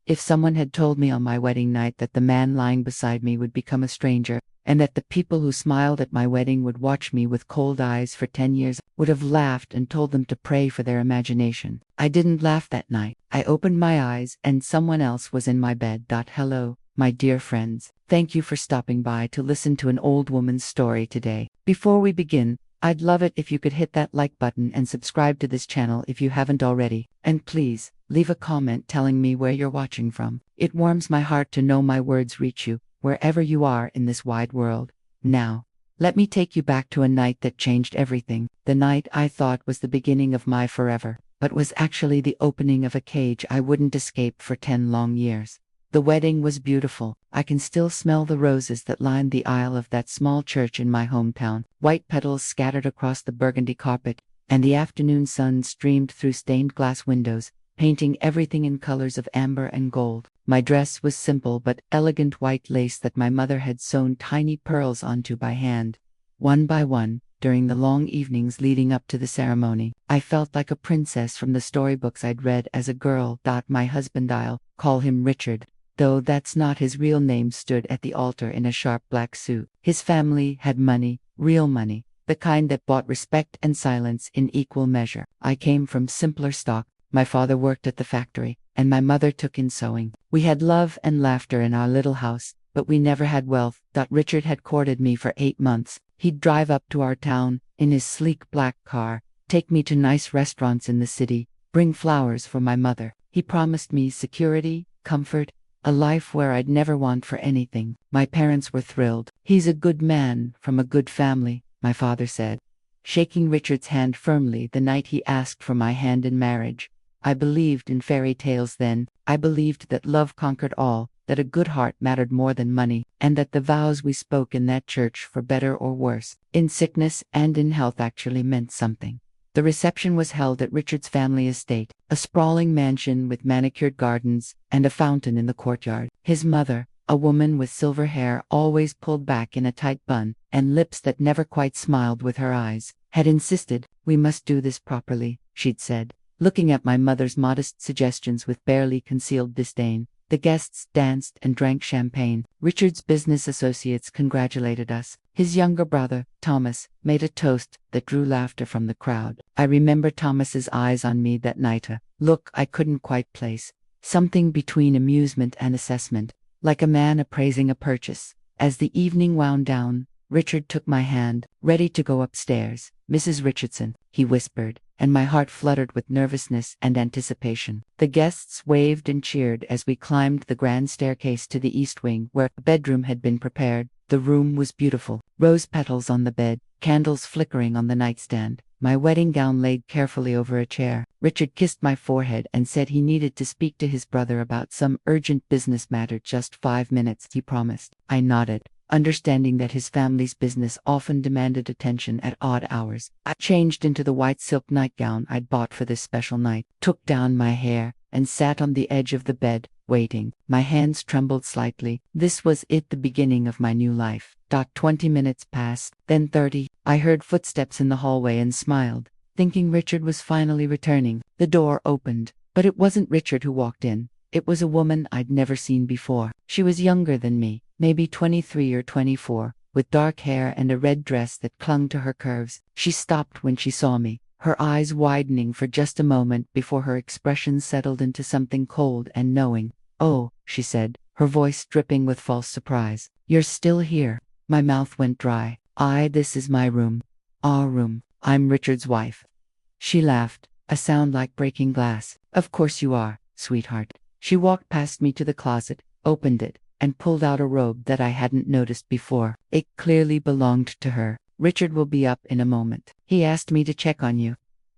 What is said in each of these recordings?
If someone had told me on my wedding night that the man lying beside me would become a stranger, and that the people who smiled at my wedding would watch me with cold eyes for 10 years, would have laughed and told them to pray for their imagination. I didn't laugh that night. I opened my eyes and someone else was in my bed. Hello, my dear friends. Thank you for stopping by to listen to an old woman's story today. Before we begin, I'd love it if you could hit that like button and subscribe to this channel if you haven't already. And please, leave a comment telling me where you're watching from. It warms my heart to know my words reach you, wherever you are in this wide world. Now, let me take you back to a night that changed everything. The night I thought was the beginning of my forever, but was actually the opening of a cage I wouldn't escape for 10 long years. The wedding was beautiful. I can still smell the roses that lined the aisle of that small church in my hometown, white petals scattered across the burgundy carpet, and the afternoon sun streamed through stained glass windows, painting everything in colors of amber and gold. My dress was simple but elegant white lace that my mother had sewn tiny pearls onto by hand. One by one, during the long evenings leading up to the ceremony, I felt like a princess from the storybooks I'd read as a girl. My husband, I'll call him Richard, though that's not his real name, stood at the altar in a sharp black suit. His family had money, real money, the kind that bought respect and silence in equal measure. I came from simpler stock. My father worked at the factory, and my mother took in sewing. We had love and laughter in our little house, but we never had wealth. Richard had courted me for 8 months. He'd drive up to our town in his sleek black car, take me to nice restaurants in the city, bring flowers for my mother. He promised me security, comfort, a life where I'd never want for anything. My parents were thrilled. He's a good man, from a good family, my father said, shaking Richard's hand firmly the night he asked for my hand in marriage. I believed in fairy tales then. I believed that love conquered all, that a good heart mattered more than money, and that the vows we spoke in that church, for better or worse, in sickness and in health, actually meant something. The reception was held at Richard's family estate, a sprawling mansion with manicured gardens and a fountain in the courtyard. His mother, a woman with silver hair always pulled back in a tight bun, and lips that never quite smiled with her eyes, had insisted, "We must do this properly," she'd said, looking at my mother's modest suggestions with barely concealed disdain. The guests danced and drank champagne. Richard's business associates congratulated us. His younger brother, Thomas, made a toast that drew laughter from the crowd. I remember Thomas's eyes on me that night, a look I couldn't quite place, something between amusement and assessment, like a man appraising a purchase. As the evening wound down, Richard took my hand, ready to go upstairs. "Mrs. Richardson," he whispered, and my heart fluttered with nervousness and anticipation. The guests waved and cheered as we climbed the grand staircase to the east wing, where a bedroom had been prepared. The room was beautiful. Rose petals on the bed, candles flickering on the nightstand, my wedding gown laid carefully over a chair. Richard kissed my forehead and said he needed to speak to his brother about some urgent business matter. "Just 5 minutes," he promised. I nodded, understanding that his family's business often demanded attention at odd hours. I changed into the white silk nightgown I'd bought for this special night, took down my hair, and sat on the edge of the bed, waiting. My hands trembled slightly. This was it, the beginning of my new life. 20 minutes passed, then 30. I heard footsteps in the hallway and smiled, thinking Richard was finally returning. The door opened, but it wasn't Richard who walked in. It was a woman I'd never seen before. She was younger than me, maybe 23 or 24, with dark hair and a red dress that clung to her curves. She stopped when she saw me, her eyes widening for just a moment before her expression settled into something cold and knowing. "Oh," she said, her voice dripping with false surprise. "You're still here." My mouth went dry. This is my room. Our room. I'm Richard's wife." She laughed, a sound like breaking glass. "Of course you are, sweetheart." She walked past me to the closet, opened it, and pulled out a robe that I hadn't noticed before. It clearly belonged to her. "Richard will be up in a moment. He asked me to check on you."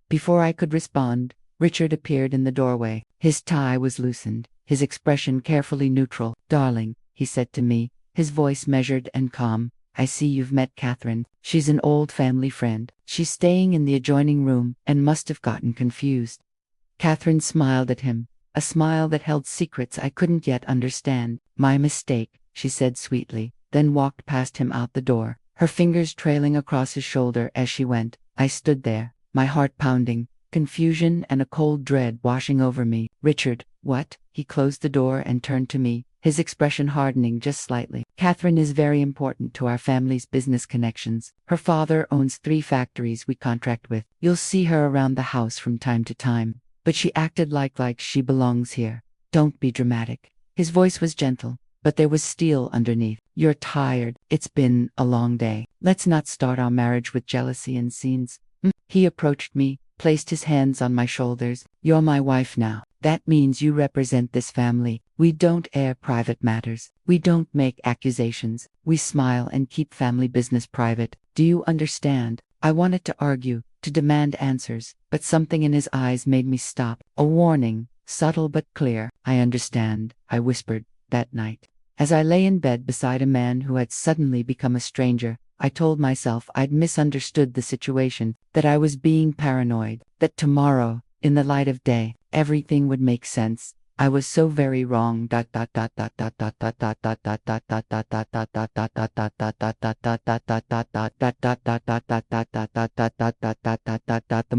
Before I could respond, Richard appeared in the doorway. His tie was loosened, his expression carefully neutral. "Darling," he said to me, his voice measured and calm, "I see you've met Catherine. She's an old family friend. She's staying in the adjoining room and must have gotten confused." Catherine smiled at him, a smile that held secrets I couldn't yet understand. "My mistake," she said sweetly, then walked past him out the door, her fingers trailing across his shoulder as she went. I stood there, my heart pounding, confusion and a cold dread washing over me. Richard, what? He closed the door and turned to me, his expression hardening just slightly. Catherine is very important to our family's business connections. Her father owns 3 factories we contract with. You'll see her around the house from time to time. But she acted like she belongs here. Don't be dramatic. His voice was gentle, but there was steel underneath. You're tired. It's been a long day. Let's not start our marriage with jealousy and scenes. He approached me, placed his hands on my shoulders. You're my wife now. That means you represent this family. We don't air private matters. We don't make accusations. We smile and keep family business private. Do you understand? I wanted to argue, to demand answers, but something in his eyes made me stop. A warning, subtle but clear. I understand, I whispered, that night. As I lay in bed beside a man who had suddenly become a stranger, I told myself I'd misunderstood the situation, that I was being paranoid, that tomorrow, in the light of day, everything would make sense. I was so very wrong. The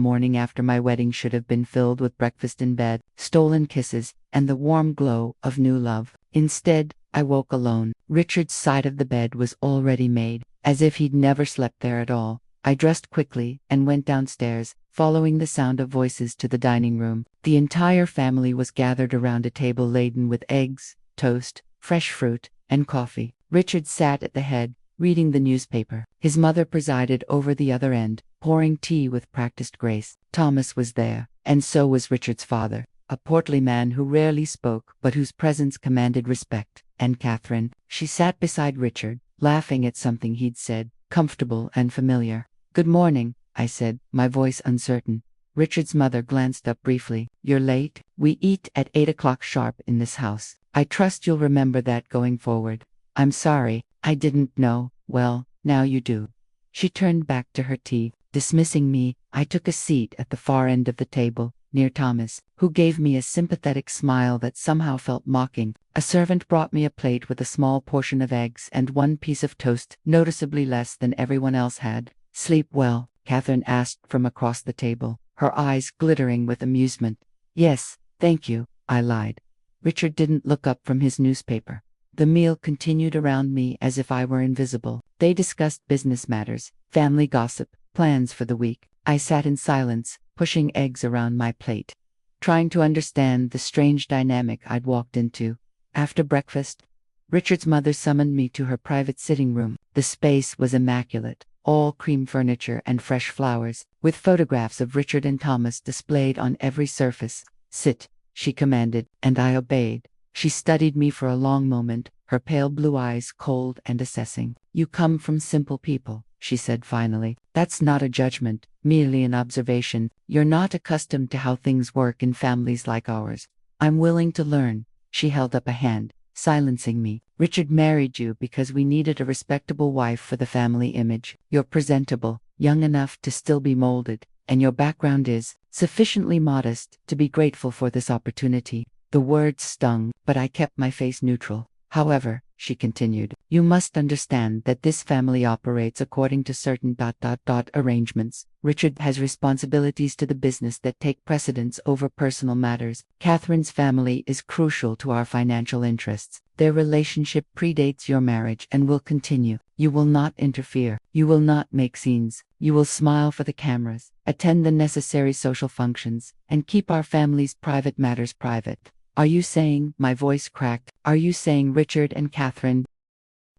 morning after my wedding should have been filled with breakfast in bed, stolen kisses, and the warm glow of new love. Instead, I woke alone. Richard's side of the bed was already made, as if he'd never slept there at all. I dressed quickly and went downstairs, following the sound of voices to the dining room. The entire family was gathered around a table laden with eggs, toast, fresh fruit, and coffee. Richard sat at the head, reading the newspaper. His mother presided over the other end, pouring tea with practiced grace. Thomas was there, and so was Richard's father, a portly man who rarely spoke but whose presence commanded respect. And Catherine, she sat beside Richard, laughing at something he'd said, comfortable and familiar. Good morning, I said, my voice uncertain. Richard's mother glanced up briefly. You're late? We eat at 8 o'clock sharp in this house. I trust you'll remember that going forward. I'm sorry, I didn't know. Well, now you do. She turned back to her tea. Dismissing me, I took a seat at the far end of the table, near Thomas, who gave me a sympathetic smile that somehow felt mocking. A servant brought me a plate with a small portion of eggs and 1 piece of toast, noticeably less than everyone else had. Sleep well? Catherine asked from across the table, her eyes glittering with amusement. Yes, thank you, I lied. Richard didn't look up from his newspaper. The meal continued around me as if I were invisible. They discussed business matters, family gossip, plans for the week. I sat in silence, pushing eggs around my plate, trying to understand the strange dynamic I'd walked into. After breakfast, Richard's mother summoned me to her private sitting room. The space was immaculate, all cream furniture and fresh flowers, with photographs of Richard and Thomas displayed on every surface. Sit, she commanded, and I obeyed. She studied me for a long moment, her pale blue eyes cold and assessing. You come from simple people, she said finally. That's not a judgment, merely an observation. You're not accustomed to how things work in families like ours. I'm willing to learn. She held up a hand, silencing me. Richard married you because we needed a respectable wife for the family image. You're presentable, young enough to still be molded, and your background is sufficiently modest to be grateful for this opportunity. The words stung, but I kept my face neutral. However, she continued, you must understand that this family operates according to certain arrangements. Richard has responsibilities to the business that take precedence over personal matters. Catherine's family is crucial to our financial interests. Their relationship predates your marriage and will continue. You will not interfere. You will not make scenes. You will smile for the cameras, attend the necessary social functions, and keep our family's private matters private. Are you saying, my voice cracked, are you saying Richard and Catherine?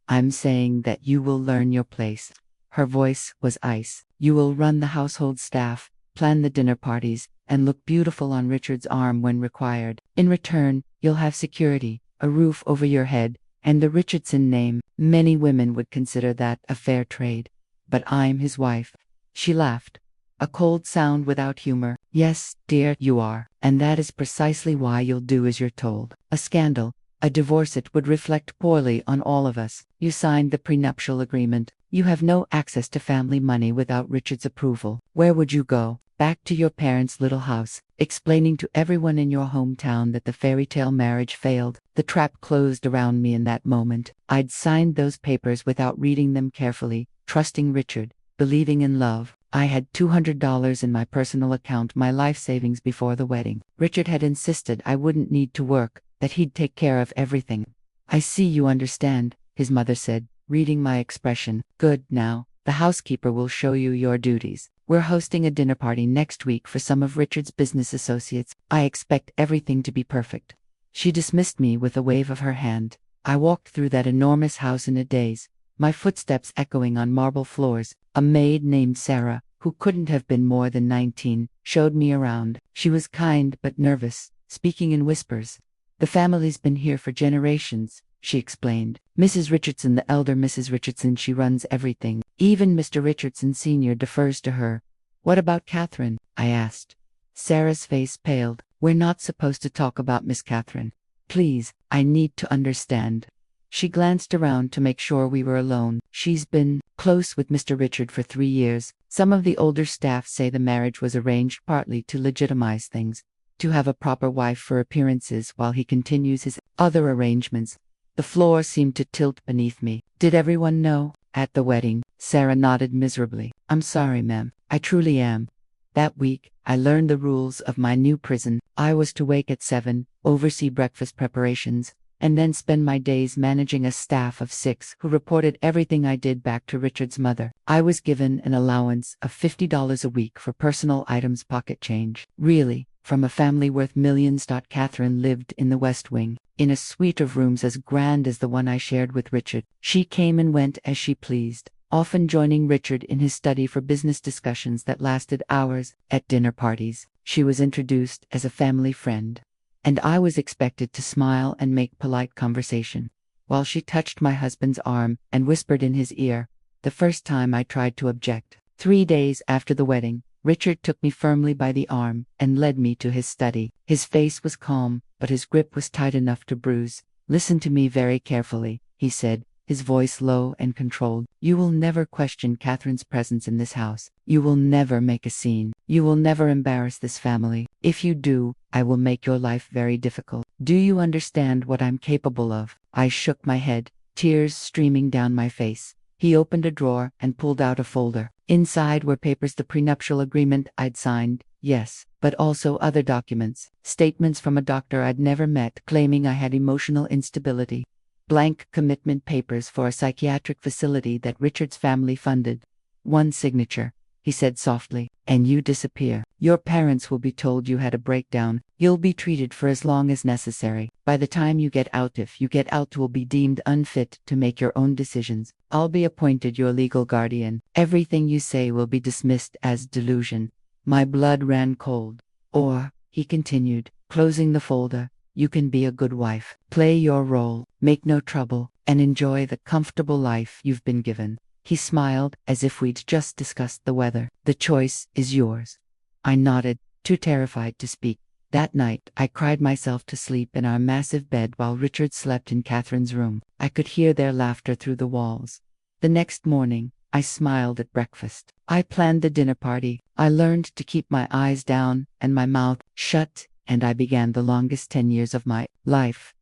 I'm saying that you will learn your place. Her voice was ice. You will run the household staff, plan the dinner parties, and look beautiful on Richard's arm when required. In return, you'll have security, a roof over your head, and the Richardson name. Many women would consider that a fair trade. But I'm his wife. She laughed. A cold sound without humor. Yes, dear, you are. And that is precisely why you'll do as you're told. A scandal, a divorce, it would reflect poorly on all of us. You signed the prenuptial agreement. You have no access to family money without Richard's approval. Where would you go? Back to your parents' little house, explaining to everyone in your hometown that the fairy tale marriage failed. The trap closed around me in that moment. I'd signed those papers without reading them carefully, trusting Richard, believing in love. I had $200 in my personal account, my life savings before the wedding. Richard had insisted I wouldn't need to work, that he'd take care of everything. I see you understand, his mother said, reading my expression. Good, now, the housekeeper will show you your duties. We're hosting a dinner party next week for some of Richard's business associates. I expect everything to be perfect. She dismissed me with a wave of her hand. I walked through that enormous house in a daze, my footsteps echoing on marble floors. A maid named Sarah, who couldn't have been more than 19, showed me around. She was kind but nervous, speaking in whispers. The family's been here for generations, she explained. Mrs. Richardson, the elder Mrs. Richardson, she runs everything. Even Mr. Richardson Sr. defers to her. What about Catherine? I asked. Sarah's face paled. We're not supposed to talk about Miss Catherine. Please, I need to understand. She glanced around to make sure we were alone. She's been close with Mr. Richard for 3 years. Some of the older staff say the marriage was arranged partly to legitimize things, to have a proper wife for appearances while he continues his other arrangements. The floor seemed to tilt beneath me. Did everyone know? At the wedding, Sarah nodded miserably. I'm sorry, ma'am. I truly am. That week, I learned the rules of my new prison. I was to wake at 7, oversee breakfast preparations, and then spend my days managing a staff of 6 who reported everything I did back to Richard's mother. I was given an allowance of $50 a week for personal items, pocket change. Really, from a family worth millions. Catherine lived in the West Wing, in a suite of rooms as grand as the one I shared with Richard. She came and went as she pleased, often joining Richard in his study for business discussions that lasted hours. At dinner parties, she was introduced as a family friend, and I was expected to smile and make polite conversation, while she touched my husband's arm and whispered in his ear. The first time I tried to object. 3 days after the wedding, Richard took me firmly by the arm and led me to his study. His face was calm, but his grip was tight enough to bruise. Listen to me very carefully, he said, his voice low and controlled. You will never question Catherine's presence in this house. You will never make a scene. You will never embarrass this family. If you do, I will make your life very difficult. Do you understand what I'm capable of? I shook my head, tears streaming down my face. He opened a drawer and pulled out a folder. Inside were papers, the prenuptial agreement I'd signed, yes, but also other documents, statements from a doctor I'd never met claiming I had emotional instability, blank commitment papers for a psychiatric facility that Richard's family funded. One signature, he said softly, and you disappear. Your parents will be told you had a breakdown. You'll be treated for as long as necessary. By the time you get out, if you get out, will be deemed unfit to make your own decisions. I'll be appointed your legal guardian. Everything you say will be dismissed as delusion. My blood ran cold. Or, he continued, closing the folder, you can be a good wife, play your role, make no trouble, and enjoy the comfortable life you've been given. He smiled, as if we'd just discussed the weather. The choice is yours. I nodded, too terrified to speak. That night, I cried myself to sleep in our massive bed while Richard slept in Catherine's room. I could hear their laughter through the walls. The next morning, I smiled at breakfast. I planned the dinner party. I learned to keep my eyes down and my mouth shut, and I began the longest 10 years of my life.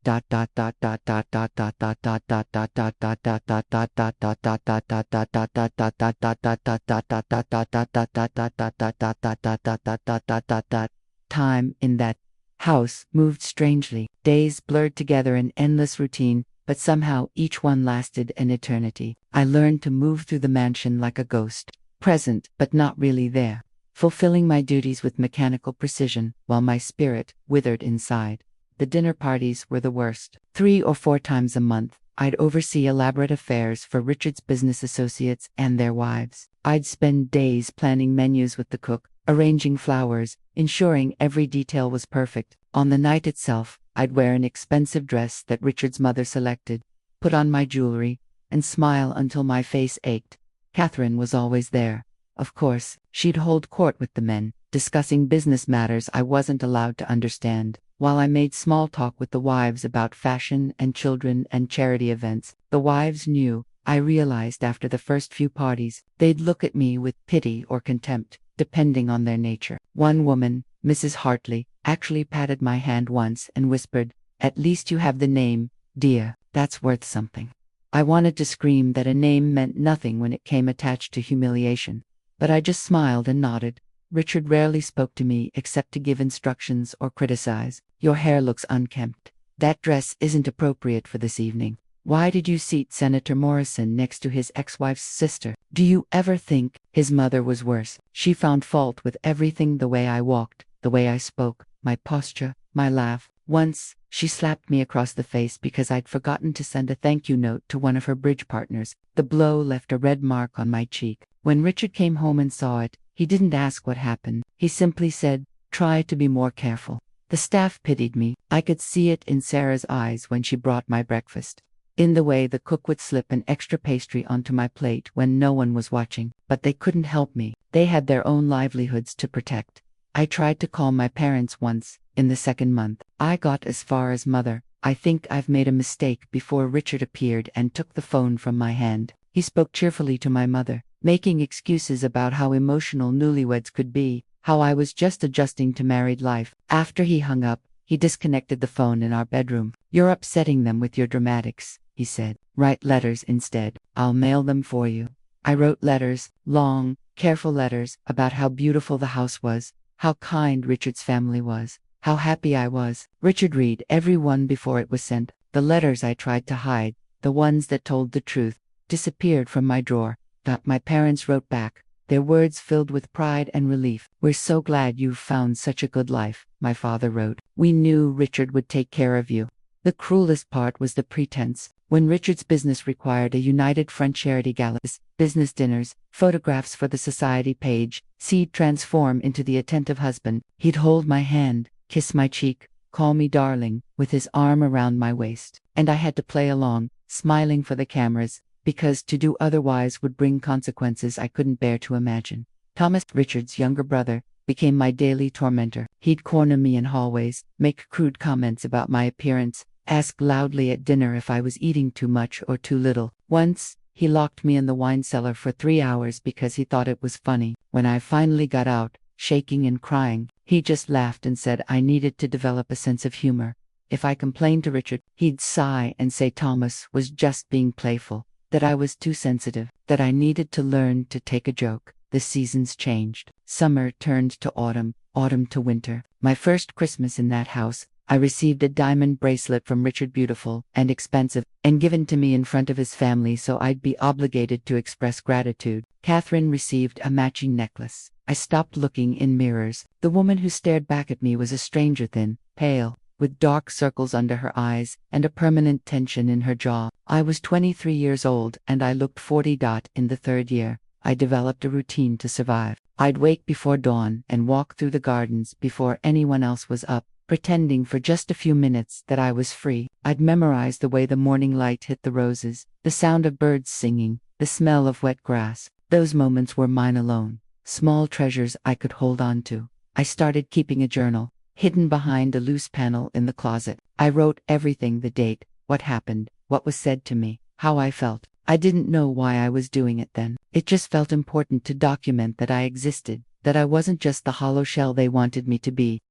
Time in that house moved strangely. Days blurred together in endless routine, but somehow each one lasted an eternity. I learned to move through the mansion like a ghost, present but not really there, fulfilling my duties with mechanical precision, while my spirit withered inside. The dinner parties were the worst. 3 or 4 times a month, I'd oversee elaborate affairs for Richard's business associates and their wives. I'd spend days planning menus with the cook, arranging flowers, ensuring every detail was perfect. On the night itself, I'd wear an expensive dress that Richard's mother selected, put on my jewelry, and smile until my face ached. Catherine was always there. Of course, she'd hold court with the men, discussing business matters I wasn't allowed to understand, while I made small talk with the wives about fashion and children and charity events. The wives knew, I realized after the first few parties. They'd look at me with pity or contempt, depending on their nature. One woman, Mrs. Hartley, actually patted my hand once and whispered, "At least you have the name, dear. That's worth something." I wanted to scream that a name meant nothing when it came attached to humiliation. but I just smiled and nodded. Richard rarely spoke to me except to give instructions or criticize. Your hair looks unkempt. That dress isn't appropriate for this evening. Why did you seat Senator Morrison next to his ex-wife's sister? Do you ever think? His mother was worse. She found fault with everything: the way I walked, the way I spoke, my posture, my laugh. Once, she slapped me across the face because I'd forgotten to send a thank you note to one of her bridge partners. The blow left a red mark on my cheek. When Richard came home and saw it, he didn't ask what happened. He simply said, "Try to be more careful." The staff pitied me. I could see it in Sarah's eyes when she brought my breakfast, in the way the cook would slip an extra pastry onto my plate when no one was watching. But they couldn't help me. They had their own livelihoods to protect. I tried to call my parents once, in the second month. I got as far as "Mother, I think I've made a mistake," before Richard appeared and took the phone from my hand. He spoke cheerfully to my mother, making excuses about how emotional newlyweds could be, how I was just adjusting to married life. After he hung up, he disconnected the phone in our bedroom. "You're upsetting them with your dramatics," he said. "Write letters instead. I'll mail them for you." I wrote letters, long, careful letters, about how beautiful the house was, how kind Richard's family was, how happy I was. Richard read every one before it was sent. The letters I tried to hide, the ones that told the truth, disappeared from my drawer. My parents wrote back, their words filled with pride and relief. "We're so glad you've found such a good life," my father wrote. "We knew Richard would take care of you." The cruelest part was the pretense. When Richard's business required a United Front charity gala, business dinners, photographs for the society page, he'd transform into the attentive husband. He'd hold my hand, kiss my cheek, call me darling, with his arm around my waist. And I had to play along, smiling for the cameras, because to do otherwise would bring consequences I couldn't bear to imagine. Thomas, Richard's younger brother, became my daily tormentor. He'd corner me in hallways, make crude comments about my appearance, ask loudly at dinner if I was eating too much or too little. Once, he locked me in the wine cellar for 3 hours because he thought it was funny. When I finally got out, shaking and crying, he just laughed and said I needed to develop a sense of humor. If I complained to Richard, he'd sigh and say Thomas was just being playful, that I was too sensitive, that I needed to learn to take a joke. The seasons changed. Summer turned to autumn, autumn to winter. My first Christmas in that house, I received a diamond bracelet from Richard, beautiful and expensive, and given to me in front of his family so I'd be obligated to express gratitude. Catherine received a matching necklace. I stopped looking in mirrors. The woman who stared back at me was a stranger, thin, pale, with dark circles under her eyes and a permanent tension in her jaw. I was 23 years old and I looked 40. In the third year, I developed a routine to survive. I'd wake before dawn and walk through the gardens before anyone else was up, pretending for just a few minutes that I was free. I'd memorize the way the morning light hit the roses, the sound of birds singing, the smell of wet grass. Those moments were mine alone, small treasures I could hold on to. I started keeping a journal, hidden behind a loose panel in the closet. I wrote everything: the date, what happened, what was said to me, how I felt. I didn't know why I was doing it then. It just felt important to document that I existed, that I wasn't just the hollow shell they wanted me to be.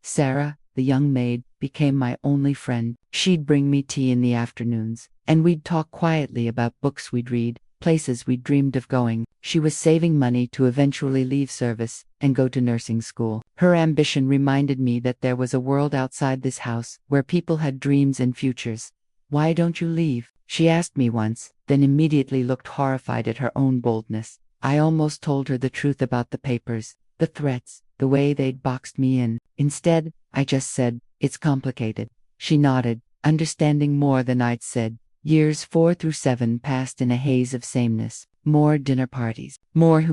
Sarah, the young maid, became my only friend. She'd bring me tea in the afternoons, and we'd talk quietly about books we'd read, places we'd dreamed of going. She was saving money to eventually leave service and go to nursing school. Her ambition reminded me that there was a world outside this house where people had dreams and futures. "Why don't you leave?" she asked me once, then immediately looked horrified at her own boldness. I almost told her the truth about the papers, the threats, the way they'd boxed me in. Instead, I just said, "It's complicated." She nodded, understanding more than I'd said. Years 4 through 7 passed in a haze of sameness. More dinner parties, more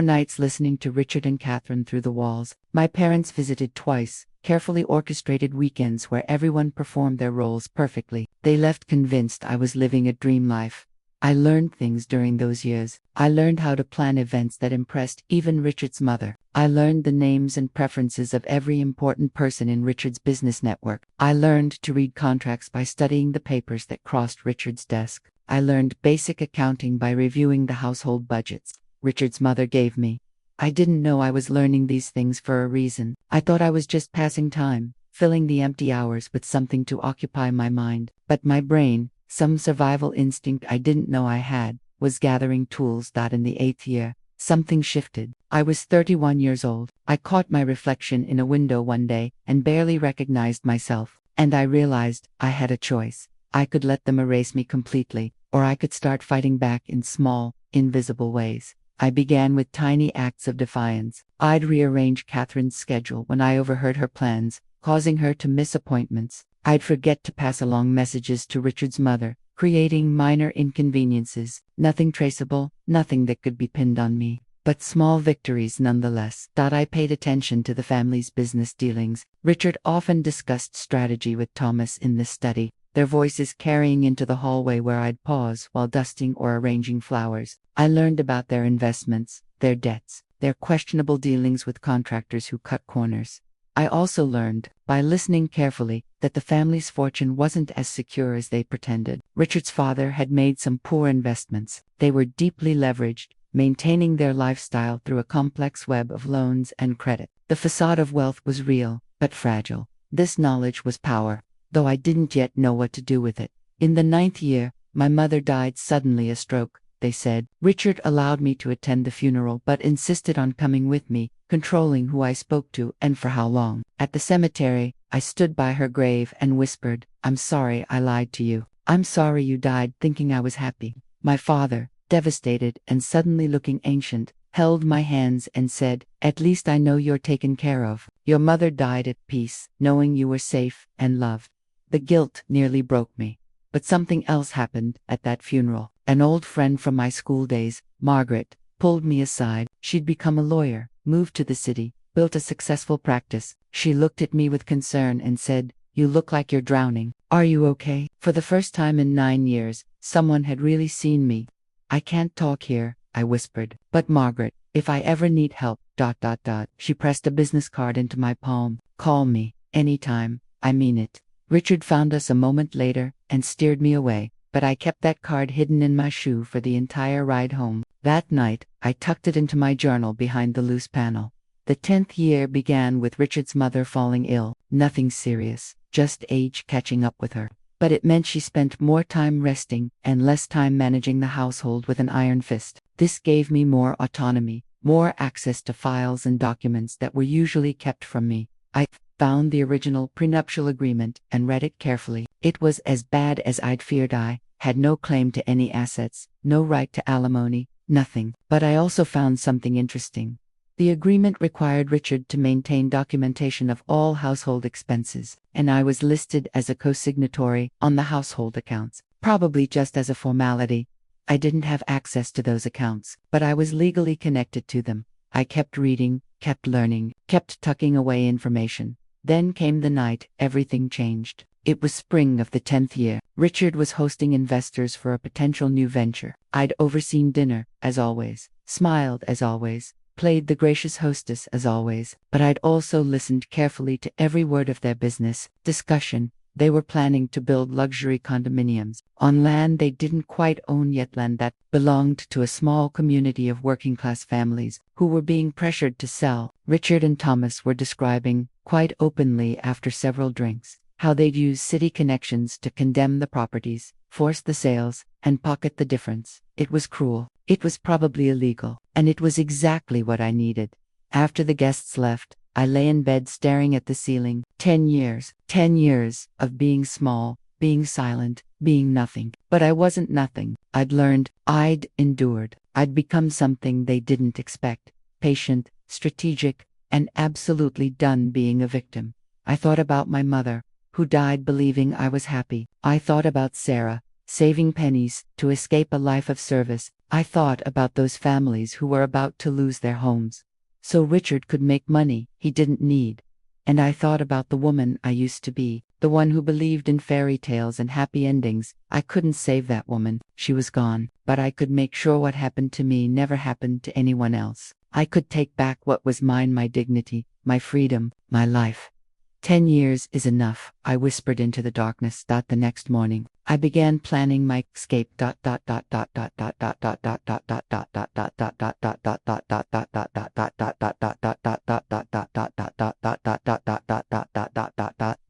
nights listening to Richard and Catherine through the walls. My parents visited twice, carefully orchestrated weekends where everyone performed their roles perfectly. They left convinced I was living a dream life. I learned things during those years. I learned how to plan events that impressed even Richard's mother. I learned the names and preferences of every important person in Richard's business network. I learned to read contracts by studying the papers that crossed Richard's desk. I learned basic accounting by reviewing the household budgets Richard's mother gave me. I didn't know I was learning these things for a reason. I thought I was just passing time, filling the empty hours with something to occupy my mind. But my brain, some survival instinct I didn't know I had, was gathering tools. In the 8th year, something shifted. I was 31 years old. I caught my reflection in a window one day and barely recognized myself. And I realized I had a choice. I could let them erase me completely, or I could start fighting back in small, invisible ways. I began with tiny acts of defiance. I'd rearrange Catherine's schedule when I overheard her plans, causing her to miss appointments. I'd forget to pass along messages to Richard's mother, creating minor inconveniences, nothing traceable, nothing that could be pinned on me. But small victories nonetheless. I paid attention to the family's business dealings. Richard often discussed strategy with Thomas in this study, their voices carrying into the hallway where I'd pause while dusting or arranging flowers. I learned about their investments, their debts, their questionable dealings with contractors who cut corners. I also learned, by listening carefully, that the family's fortune wasn't as secure as they pretended. Richard's father had made some poor investments. They were deeply leveraged, maintaining their lifestyle through a complex web of loans and credit. The facade of wealth was real, but fragile. This knowledge was power, though I didn't yet know what to do with it. In the 9th year, my mother died suddenly, a stroke, they said. Richard allowed me to attend the funeral but insisted on coming with me, controlling who I spoke to and for how long. At the cemetery, I stood by her grave and whispered, "I'm sorry I lied to you. I'm sorry you died thinking I was happy." My father, devastated and suddenly looking ancient, held my hands and said, "At least I know you're taken care of. Your mother died at peace, knowing you were safe and loved." The guilt nearly broke me. But something else happened at that funeral. An old friend from my school days, Margaret, pulled me aside. She'd become a lawyer, moved to the city, built a successful practice. She looked at me with concern and said, "You look like you're drowning. Are you okay?" For the first time in 9 years, someone had really seen me. "I can't talk here," I whispered. "But Margaret, if I ever need help, ... She pressed a business card into my palm. "Call me, anytime, I mean it." Richard found us a moment later and steered me away, but I kept that card hidden in my shoe for the entire ride home. That night, I tucked it into my journal behind the loose panel. The 10th year began with Richard's mother falling ill. Nothing serious, just age catching up with her. But it meant she spent more time resting and less time managing the household with an iron fist. This gave me more autonomy, more access to files and documents that were usually kept from me. I found the original prenuptial agreement and read it carefully. It was as bad as I'd feared. I had no claim to any assets, no right to alimony, nothing. But I also found something interesting. The agreement required Richard to maintain documentation of all household expenses, and I was listed as a co-signatory on the household accounts, probably just as a formality. I didn't have access to those accounts, but I was legally connected to them. I kept reading, kept learning, kept tucking away information. Then came the night everything changed. It was spring of the 10th year. Richard was hosting investors for a potential new venture. I'd overseen dinner, as always, smiled as always, played the gracious hostess as always, but I'd also listened carefully to every word of their business discussion. They were planning to build luxury condominiums on land they didn't quite own yet, land that belonged to a small community of working-class families who were being pressured to sell. Richard and Thomas were describing, quite openly after several drinks, how they'd use city connections to condemn the properties, force the sales, and pocket the difference. It was cruel. It was probably illegal. And it was exactly what I needed. After the guests left, I lay in bed staring at the ceiling. 10 years of being small, being silent, being nothing. But I wasn't nothing. I'd learned, I'd endured. I'd become something they didn't expect. Patient, strategic, and absolutely done being a victim. I thought about my mother, who died believing I was happy. I thought about Sarah, saving pennies to escape a life of service. I thought about those families who were about to lose their homes, so Richard could make money he didn't need. And I thought about the woman I used to be, the one who believed in fairy tales and happy endings. I couldn't save that woman, she was gone, but I could make sure what happened to me never happened to anyone else. I could take back what was mine, my dignity, my freedom, my life. 10 years is enough, I whispered into the darkness. The next morning, I began planning my escape. The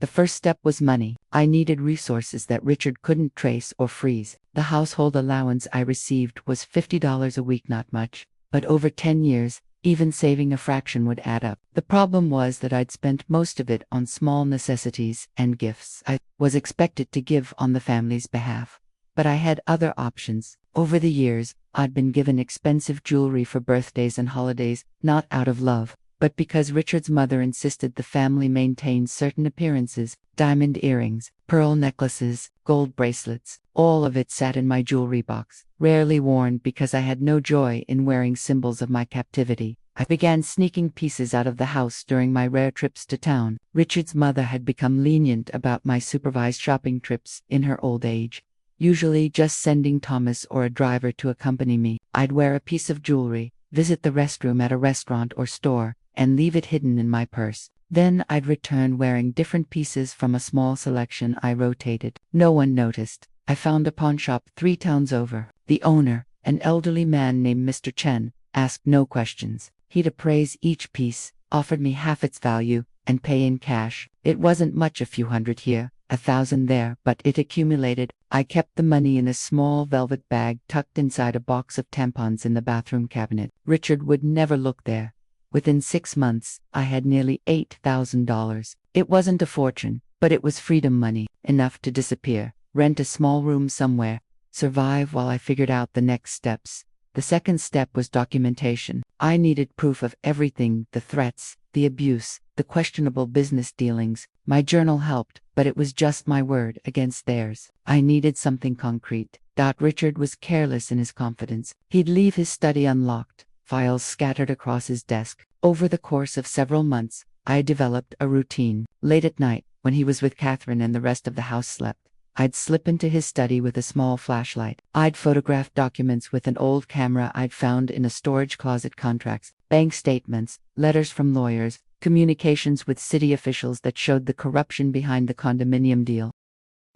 first step was money. I needed resources that Richard couldn't trace or freeze. The household allowance I received was $50 a week, not much, but over 10 years, even saving a fraction would add up. The problem was that I'd spent most of it on small necessities and gifts I was expected to give on the family's behalf. But I had other options. Over the years, I'd been given expensive jewelry for birthdays and holidays, not out of love, but because Richard's mother insisted the family maintain certain appearances: diamond earrings, pearl necklaces, gold bracelets. All of it sat in my jewelry box, rarely worn because I had no joy in wearing symbols of my captivity. I began sneaking pieces out of the house during my rare trips to town. Richard's mother had become lenient about my supervised shopping trips in her old age, usually just sending Thomas or a driver to accompany me. I'd wear a piece of jewelry, visit the restroom at a restaurant or store, and leave it hidden in my purse. Then I'd return wearing different pieces from a small selection I rotated. No one noticed. I found a pawn shop 3 towns over. The owner, an elderly man named Mr. Chen, asked no questions. He'd appraise each piece, offered me half its value, and pay in cash. It wasn't much, a few hundred here, 1,000 there, but it accumulated. I kept the money in a small velvet bag tucked inside a box of tampons in the bathroom cabinet. Richard would never look there. Within 6 months, I had nearly $8,000. It wasn't a fortune, but it was freedom money, enough to disappear, rent a small room somewhere, survive while I figured out the next steps. The second step was documentation. I needed proof of everything: the threats, the abuse, the questionable business dealings. My journal helped, but it was just my word against theirs. I needed something concrete. Richard was careless in his confidence. He'd leave his study unlocked, files scattered across his desk. Over the course of several months, I developed a routine. Late at night, when he was with Catherine and the rest of the house slept, I'd slip into his study with a small flashlight. I'd photograph documents with an old camera I'd found in a storage closet: contracts, bank statements, letters from lawyers, communications with city officials that showed the corruption behind the condominium deal.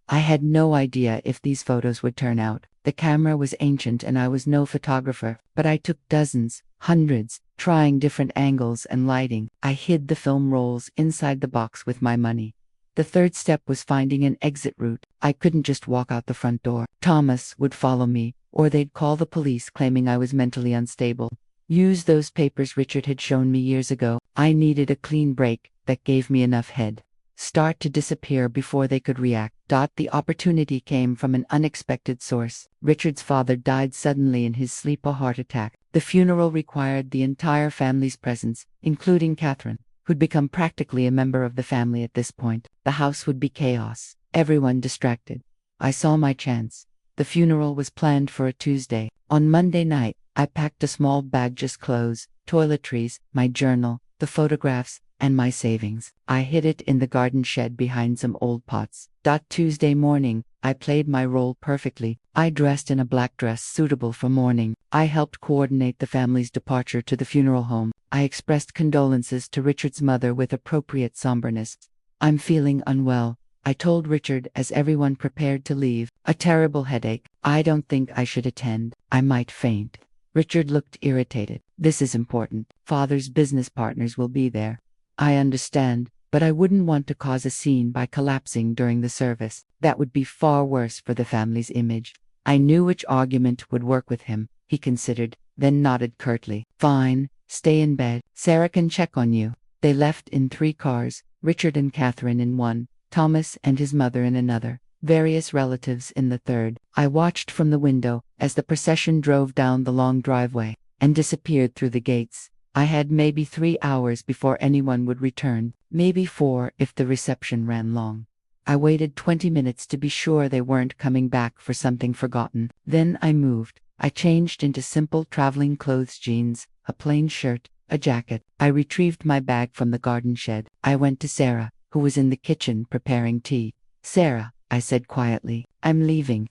I had no idea if these photos would turn out. The camera was ancient and I was no photographer, but I took dozens, hundreds, trying different angles and lighting. I hid the film rolls inside the box with my money. The third step was finding an exit route. I couldn't just walk out the front door. Thomas would follow me, or they'd call the police claiming I was mentally unstable. Use those papers Richard had shown me years ago. I needed a clean break that gave me enough head start to disappear before they could react. The opportunity came from an unexpected source. Richard's father died suddenly in his sleep, a heart attack. The funeral required the entire family's presence, including Catherine, who'd become practically a member of the family at this point. The house would be chaos, everyone distracted. I saw my chance. The funeral was planned for a Tuesday. On Monday night, I packed a small bag: just clothes, toiletries, my journal, the photographs, and my savings. I hid it in the garden shed behind some old pots. Tuesday morning, I played my role perfectly. I dressed in a black dress suitable for mourning. I helped coordinate the family's departure to the funeral home. I expressed condolences to Richard's mother with appropriate somberness. "I'm feeling unwell," I told Richard as everyone prepared to leave. "A terrible headache. I don't think I should attend. I might faint." Richard looked irritated. "This is important. Father's business partners will be there." "I understand, but I wouldn't want to cause a scene by collapsing during the service. That would be far worse for the family's image." I knew which argument would work with him. He considered, then nodded curtly. "Fine, stay in bed. Sarah can check on you." They left in 3 cars, Richard and Catherine in one, Thomas and his mother in another, various relatives in the third. I watched from the window as the procession drove down the long driveway and disappeared through the gates. I had maybe 3 hours before anyone would return, maybe 4 if the reception ran long. I waited 20 minutes to be sure they weren't coming back for something forgotten. Then I moved. I changed into simple traveling clothes: jeans, a plain shirt, a jacket. I retrieved my bag from the garden shed. I went to Sarah, who was in the kitchen preparing tea. "Sarah," I said quietly, "I'm leaving."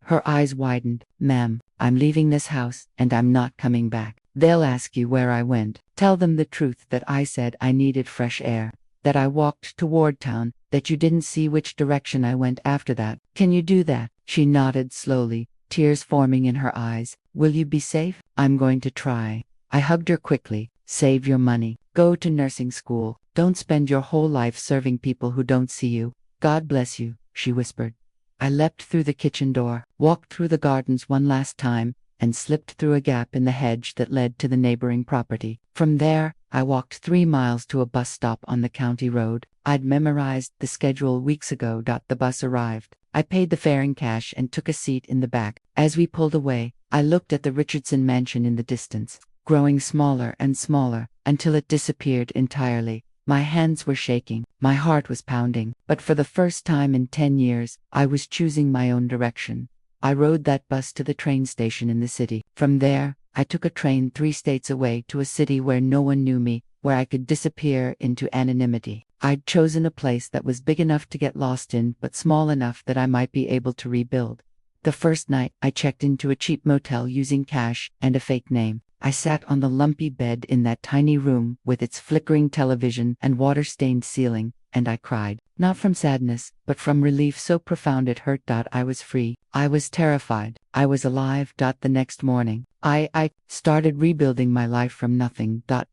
Her eyes widened. "Ma'am, I'm leaving this house, and I'm not coming back. They'll ask you where I went. Tell them the truth, that I said I needed fresh air, that I walked toward town, that you didn't see which direction I went after that. Can you do that?" She nodded slowly, tears forming in her eyes. "Will you be safe?" "I'm going to try." I hugged her quickly. "Save your money. Go to nursing school. Don't spend your whole life serving people who don't see you. God bless you," she whispered. I leapt through the kitchen door, walked through the gardens one last time, and slipped through a gap in the hedge that led to the neighboring property. From there, I walked 3 miles to a bus stop on the county road. I'd memorized the schedule weeks ago. The bus arrived. I paid the fare in cash and took a seat in the back. As we pulled away, I looked at the Richardson mansion in the distance, growing smaller and smaller, until it disappeared entirely. My hands were shaking, my heart was pounding, but for the first time in 10 years, I was choosing my own direction. I rode that bus to the train station in the city. From there, I took a train 3 states away to a city where no one knew me, where I could disappear into anonymity. I'd chosen a place that was big enough to get lost in, but small enough that I might be able to rebuild. The first night, I checked into a cheap motel using cash and a fake name. I sat on the lumpy bed in that tiny room with its flickering television and water-stained ceiling, and I cried. Not from sadness, but from relief so profound it hurt. I was free. I was terrified. I was alive. The next morning, I started rebuilding my life from nothing. The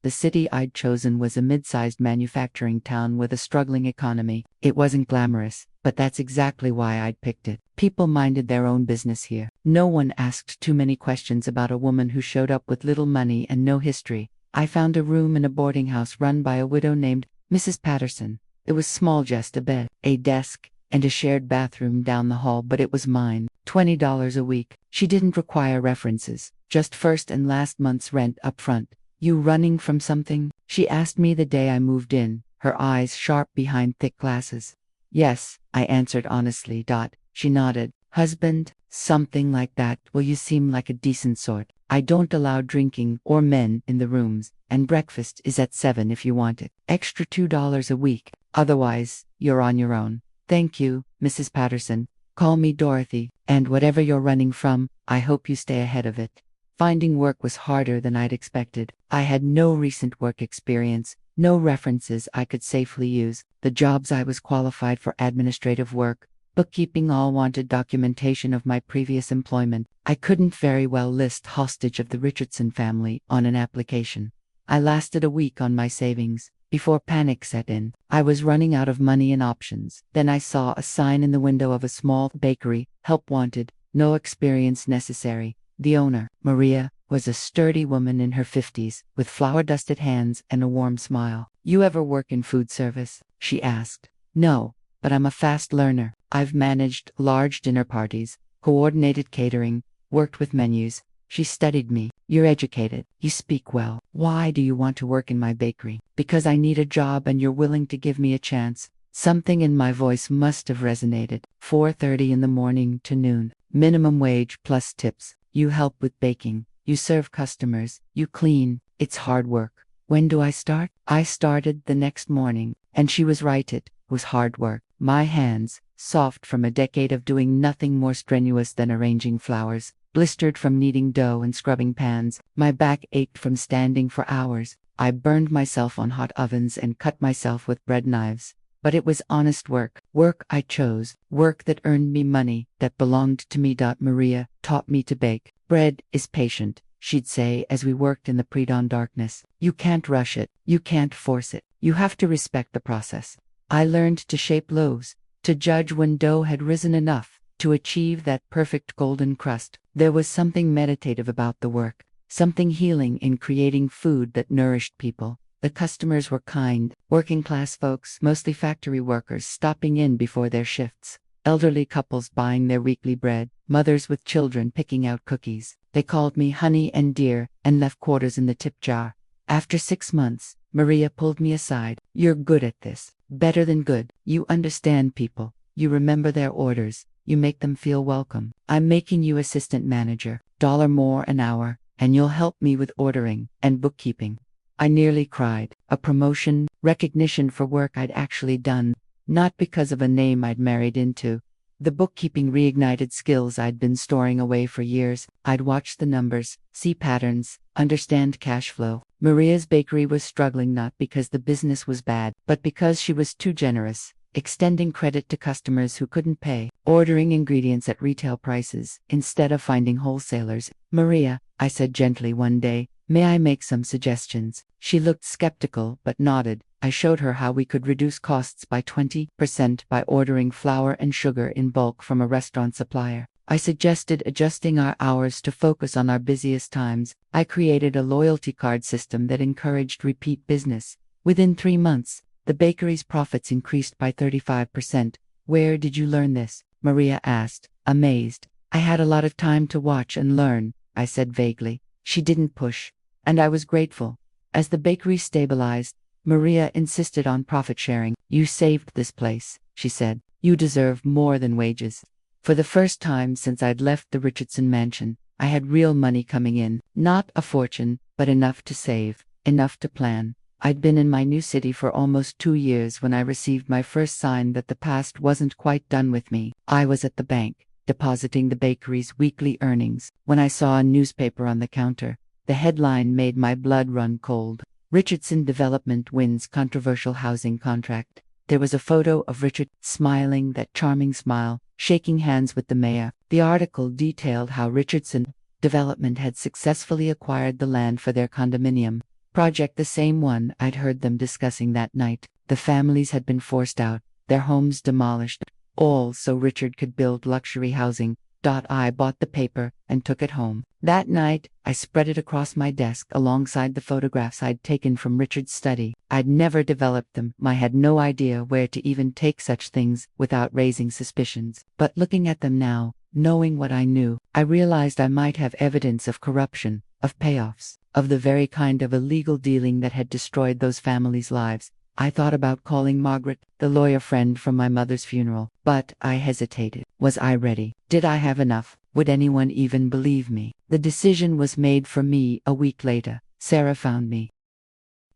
city I'd chosen was a mid-sized manufacturing town with a struggling economy. It wasn't glamorous, but that's exactly why I'd picked it. People minded their own business here. No one asked too many questions about a woman who showed up with little money and no history. I found a room in a boarding house run by a widow named Mrs. Patterson. It was small, just a bed, a desk, and a shared bathroom down the hall, but it was mine. $20 a week. She didn't require references, just first and last month's rent up front. You running from something? She asked me the day I moved in, her eyes sharp behind thick glasses. Yes, I answered honestly. She nodded. Husband? Something like that. Well, you seem like a decent sort. I don't allow drinking or men in the rooms, and breakfast is at 7 if you want it. Extra $2 a week. Otherwise, you're on your own. Thank you, Mrs. Patterson. Call me Dorothy, and whatever you're running from, I hope you stay ahead of it. Finding work was harder than I'd expected. I had no recent work experience, no references I could safely use. The jobs I was qualified for: administrative work, bookkeeping, all wanted documentation of my previous employment. I couldn't very well list hostage of the Richardson family on an application. I lasted a week on my savings, before panic set in. I was running out of money and options. Then I saw a sign in the window of a small bakery: help wanted, no experience necessary. The owner, Maria, was a sturdy woman in her 50s, with flour-dusted hands and a warm smile. You ever work in food service? She asked. No, but I'm a fast learner. I've managed large dinner parties, coordinated catering, worked with menus. She studied me. You're educated. You speak well. Why do you want to work in my bakery? Because I need a job and you're willing to give me a chance. Something in my voice must have resonated. 4:30 in the morning to noon. Minimum wage plus tips. You help with baking. You serve customers. You clean. It's hard work. When do I start? I started the next morning, and she was right. It was hard work. My hands, soft from a decade of doing nothing more strenuous than arranging flowers, blistered from kneading dough and scrubbing pans. My back ached from standing for hours. I burned myself on hot ovens and cut myself with bread knives. But it was honest work, work I chose, work that earned me money, that belonged to me. Maria taught me to bake. Bread is patient, she'd say as we worked in the pre-dawn darkness. You can't rush it, you can't force it, you have to respect the process. I learned to shape loaves, to judge when dough had risen enough, to achieve that perfect golden crust. There was something meditative about the work, something healing in creating food that nourished people. The customers were kind, working-class folks, mostly factory workers stopping in before their shifts, elderly couples buying their weekly bread, mothers with children picking out cookies. They called me honey and dear and left quarters in the tip jar. After 6 months, Maria pulled me aside. You're good at this, better than good. You understand people, you remember their orders, you make them feel welcome. I'm making you assistant manager, $1 more an hour, and you'll help me with ordering and bookkeeping. I nearly cried. A promotion, recognition for work I'd actually done, not because of a name I'd married into. The bookkeeping reignited skills I'd been storing away for years. I'd watch the numbers, see patterns, understand cash flow. Maria's bakery was struggling not because the business was bad, but because she was too generous, extending credit to customers who couldn't pay, ordering ingredients at retail prices instead of finding wholesalers. Maria, I said gently one day, May I make some suggestions? She looked skeptical but nodded. I showed her how we could reduce costs by 20% by ordering flour and sugar in bulk from a restaurant supplier. I suggested adjusting our hours to focus on our busiest times. I created a loyalty card system that encouraged repeat business. Within 3 months, the bakery's profits increased by 35%. Where did you learn this? Maria asked, amazed. I had a lot of time to watch and learn, I said vaguely. She didn't push, and I was grateful. As the bakery stabilized, Maria insisted on profit sharing. You saved this place, she said. You deserve more than wages. For the first time since I'd left the Richardson mansion, I had real money coming in. Not a fortune, but enough to save, enough to plan. I'd been in my new city for almost 2 years when I received my first sign that the past wasn't quite done with me. I was at the bank, depositing the bakery's weekly earnings, when I saw a newspaper on the counter. The headline made my blood run cold. Richardson Development wins controversial housing contract. There was a photo of Richard, smiling that charming smile, shaking hands with the mayor. The article detailed how Richardson Development had successfully acquired the land for their condominium project, the same one I'd heard them discussing that night. The families had been forced out, their homes demolished, all so Richard could build luxury housing. I bought the paper and took it home. That night, I spread it across my desk alongside the photographs I'd taken from Richard's study. I'd never developed them. I had no idea where to even take such things without raising suspicions. But looking at them now, knowing what I knew, I realized I might have evidence of corruption, of payoffs, of the very kind of illegal dealing that had destroyed those families' lives. I thought about calling Margaret, the lawyer friend from my mother's funeral, but I hesitated. Was I ready? Did I have enough? Would anyone even believe me? The decision was made for me a week later. Sarah found me.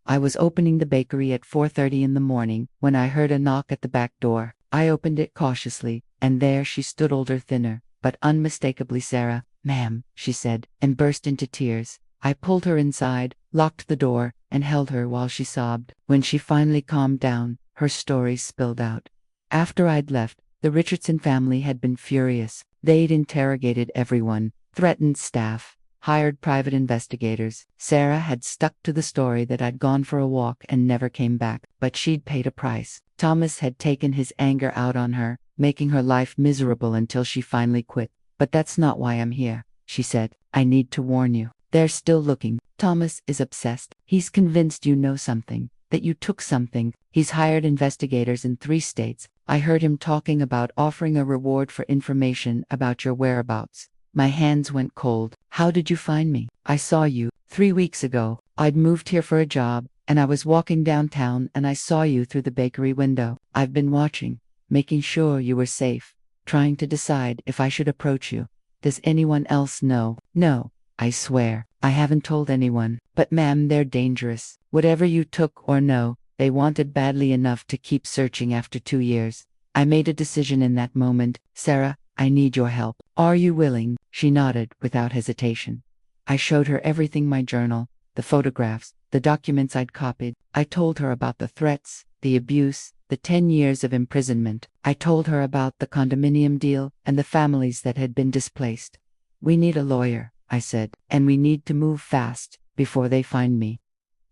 I was opening the bakery at 4:30 in the morning when I heard a knock at the back door. I opened it cautiously, and there she stood, older, thinner, but unmistakably Sarah. Ma'am, she said, and burst into tears. I pulled her inside, locked the door, and held her while she sobbed. When she finally calmed down, her story spilled out. After I'd left, the Richardson family had been furious. They'd interrogated everyone, threatened staff, hired private investigators. Sarah had stuck to the story that I'd gone for a walk and never came back, but she'd paid a price. Thomas had taken his anger out on her, making her life miserable until she finally quit. But that's not why I'm here, she said. I need to warn you. They're still looking. Thomas is obsessed. He's convinced you know something, that you took something. He's hired investigators in 3 states. I heard him talking about offering a reward for information about your whereabouts. My hands went cold. How did you find me? I saw you 3 weeks ago. I'd moved here for a job, and I was walking downtown and I saw you through the bakery window. I've been watching, making sure you were safe, trying to decide if I should approach you. Does anyone else know? No. I swear, I haven't told anyone. But ma'am, they're dangerous. Whatever you took or know, they wanted badly enough to keep searching after 2 years. I made a decision in that moment. Sarah, I need your help. Are you willing? She nodded without hesitation. I showed her everything: my journal, the photographs, the documents I'd copied. I told her about the threats, the abuse, the 10 years of imprisonment. I told her about the condominium deal and the families that had been displaced. We need a lawyer, I said, and we need to move fast before they find me.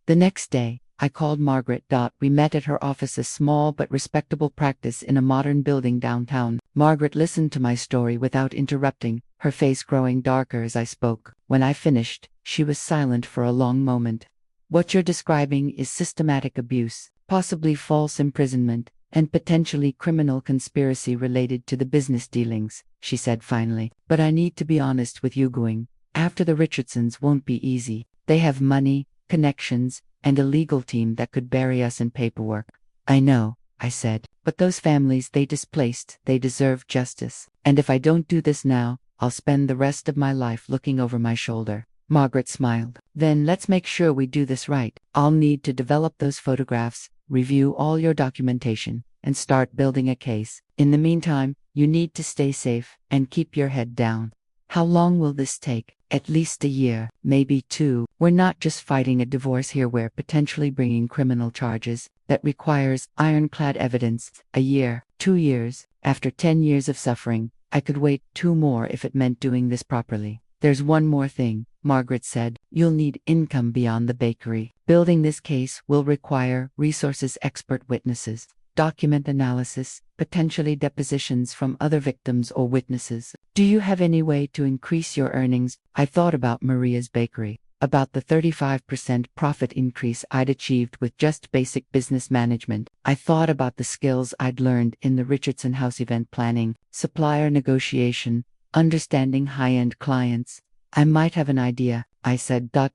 The next day, I called Margaret. We met at her office, a small but respectable practice in a modern building downtown. Margaret listened to my story without interrupting, her face growing darker as I spoke. When I finished, she was silent for a long moment. What you're describing is systematic abuse, possibly false imprisonment, and potentially criminal conspiracy related to the business dealings, she said finally. But I need to be honest with you. Going after the Richardsons won't be easy. They have money, connections, and a legal team that could bury us in paperwork. I know, I said, but those families they displaced, they deserve justice. And if I don't do this now, I'll spend the rest of my life looking over my shoulder. Margaret smiled. Then let's make sure we do this right. I'll need to develop those photographs, review all your documentation, and start building a case. In the meantime, you need to stay safe and keep your head down. How long will this take? At least a year, maybe 2. We're not just fighting a divorce here, we're potentially bringing criminal charges that requires ironclad evidence. A year, 2 years, after 10 years of suffering, I could wait 2 more if it meant doing this properly. There's one more thing. Margaret said. You'll need income beyond the bakery. Building this case will require resources, expert witnesses, document analysis, potentially depositions from other victims or witnesses. Do you have any way to increase your earnings? I thought about Maria's bakery, about the 35% profit increase I'd achieved with just basic business management. I thought about the skills I'd learned in the Richardson House, event planning, supplier negotiation, understanding high-end clients. I might have an idea, I said. I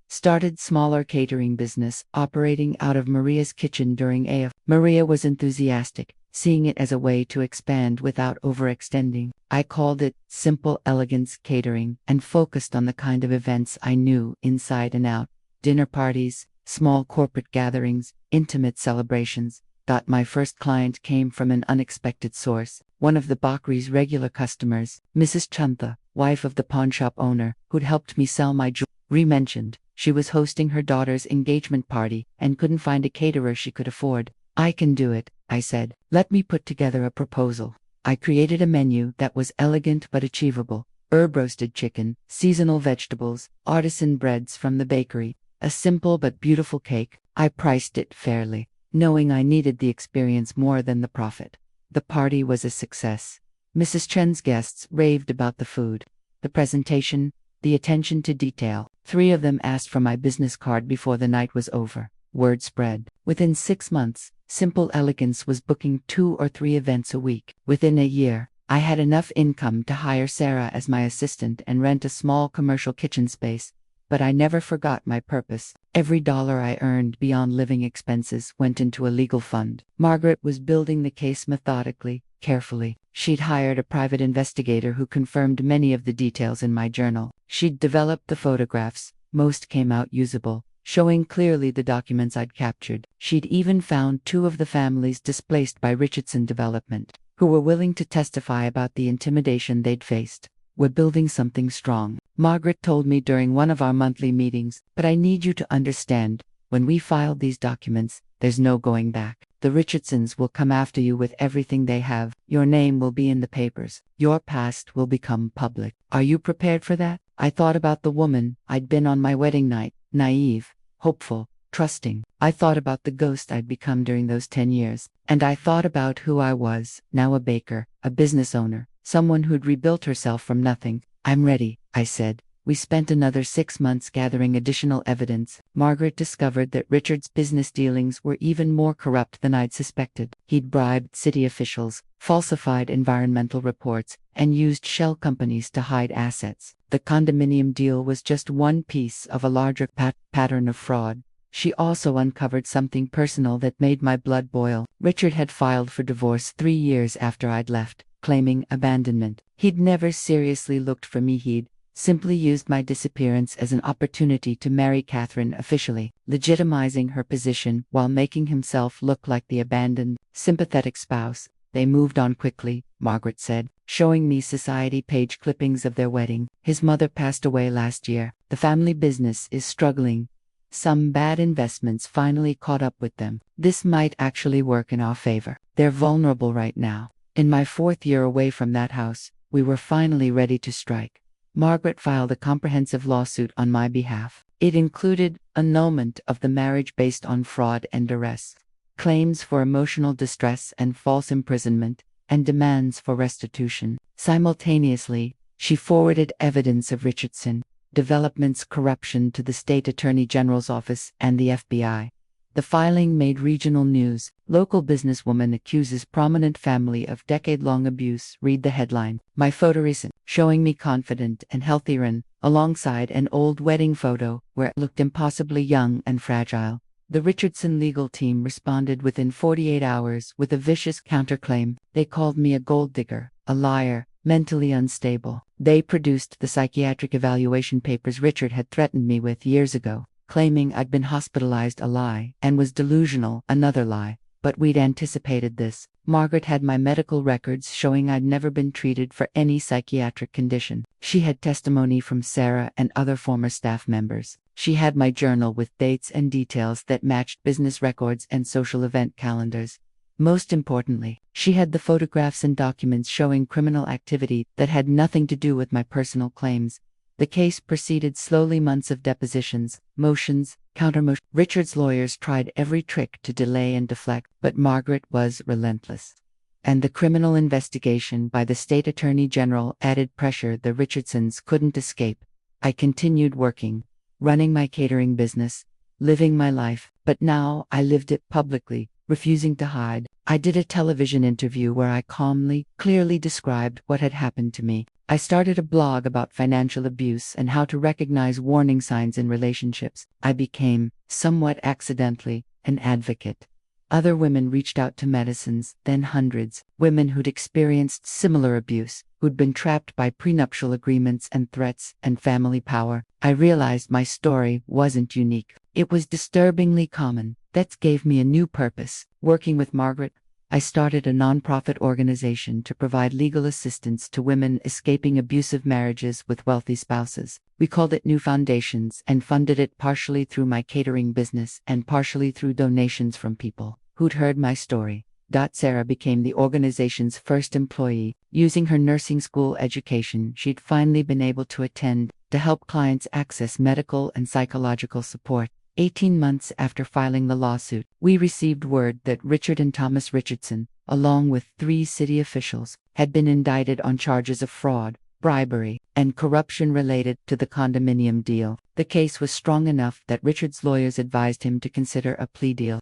started smaller catering business operating out of Maria's kitchen during AF. Maria was enthusiastic, seeing it as a way to expand without overextending. I called it Simple Elegance Catering and focused on the kind of events I knew inside and out: dinner parties, small corporate gatherings, intimate celebrations. My first client came from an unexpected source. One of the bakery's regular customers, Mrs. Chantha, wife of the pawnshop owner, who'd helped me sell my jewelry, mentioned she was hosting her daughter's engagement party and couldn't find a caterer she could afford. I can do it, I said. Let me put together a proposal. I created a menu that was elegant but achievable: herb-roasted chicken, seasonal vegetables, artisan breads from the bakery, a simple but beautiful cake. I priced it fairly, knowing I needed the experience more than the profit. The party was a success. Mrs. Chen's guests raved about the food, the presentation, the attention to detail. 3 of them asked for my business card before the night was over. Word spread. Within 6 months, Simple Elegance was booking 2 or 3 events a week. Within a year, I had enough income to hire Sarah as my assistant and rent a small commercial kitchen space. But I never forgot my purpose. Every dollar I earned beyond living expenses went into a legal fund. Margaret was building the case methodically, carefully. She'd hired a private investigator who confirmed many of the details in my journal. She'd developed the photographs. Most came out usable, showing clearly the documents I'd captured. She'd even found 2 of the families displaced by Richardson development, who were willing to testify about the intimidation they'd faced. We're building something strong, Margaret told me during one of our monthly meetings, but I need you to understand, when we file these documents, there's no going back. The Richardsons will come after you with everything they have. Your name will be in the papers. Your past will become public. Are you prepared for that? I thought about the woman I'd been on my wedding night, naive, hopeful, trusting. I thought about the ghost I'd become during those 10 years. And I thought about who I was, now a baker, a business owner, someone who'd rebuilt herself from nothing. I'm ready, I said. We spent another 6 months gathering additional evidence. Margaret discovered that Richard's business dealings were even more corrupt than I'd suspected. He'd bribed city officials, falsified environmental reports, and used shell companies to hide assets. The condominium deal was just one piece of a larger pattern of fraud. She also uncovered something personal that made my blood boil. Richard had filed for divorce 3 years after I'd left, claiming abandonment. He'd never seriously looked for me. He'd simply used my disappearance as an opportunity to marry Catherine officially, legitimizing her position while making himself look like the abandoned, sympathetic spouse. They moved on quickly, Margaret said, showing me society page clippings of their wedding. His mother passed away last year. The family business is struggling. Some bad investments finally caught up with them. This might actually work in our favor. They're vulnerable right now. In my 4th year away from that house, we were finally ready to strike. Margaret filed a comprehensive lawsuit on my behalf. It included annulment of the marriage based on fraud and duress, claims for emotional distress and false imprisonment, and demands for restitution. Simultaneously, she forwarded evidence of Richardson development's corruption to the State Attorney General's office and the FBI. The filing made regional news. Local businesswoman accuses prominent family of decade-long abuse. Read the headline. My photo recent, showing me confident and healthy alongside an old wedding photo where I looked impossibly young and fragile. The Richardson legal team responded within 48 hours with a vicious counterclaim. They called me a gold digger, a liar, mentally unstable. They produced the psychiatric evaluation papers Richard had threatened me with years ago, claiming I'd been hospitalized, a lie, and was delusional, another lie. But we'd anticipated this. Margaret had my medical records showing I'd never been treated for any psychiatric condition. She had testimony from Sarah and other former staff members. She had my journal with dates and details that matched business records and social event calendars. Most importantly, she had the photographs and documents showing criminal activity that had nothing to do with my personal claims. The case proceeded slowly, months of depositions, motions, countermotions. Richard's lawyers tried every trick to delay and deflect, but Margaret was relentless. And the criminal investigation by the state attorney general added pressure the Richardsons couldn't escape. I continued working, running my catering business, living my life, but now I lived it publicly, refusing to hide. I did a television interview where I calmly, clearly described what had happened to me. I started a blog about financial abuse and how to recognize warning signs in relationships. I became, somewhat accidentally, an advocate. Other women reached out to medicines, then hundreds, women who'd experienced similar abuse, who'd been trapped by prenuptial agreements and threats and family power. I realized my story wasn't unique. It was disturbingly common. That gave me a new purpose. Working with Margaret, I started a nonprofit organization to provide legal assistance to women escaping abusive marriages with wealthy spouses. We called it New Foundations and funded it partially through my catering business and partially through donations from people who'd heard my story. Sarah became the organization's first employee. Using her nursing school education she'd finally been able to attend to help clients access medical and psychological support. 18 months after filing the lawsuit, we received word that Richard and Thomas Richardson, along with 3 city officials, had been indicted on charges of fraud, bribery, and corruption related to the condominium deal. The case was strong enough that Richard's lawyers advised him to consider a plea deal.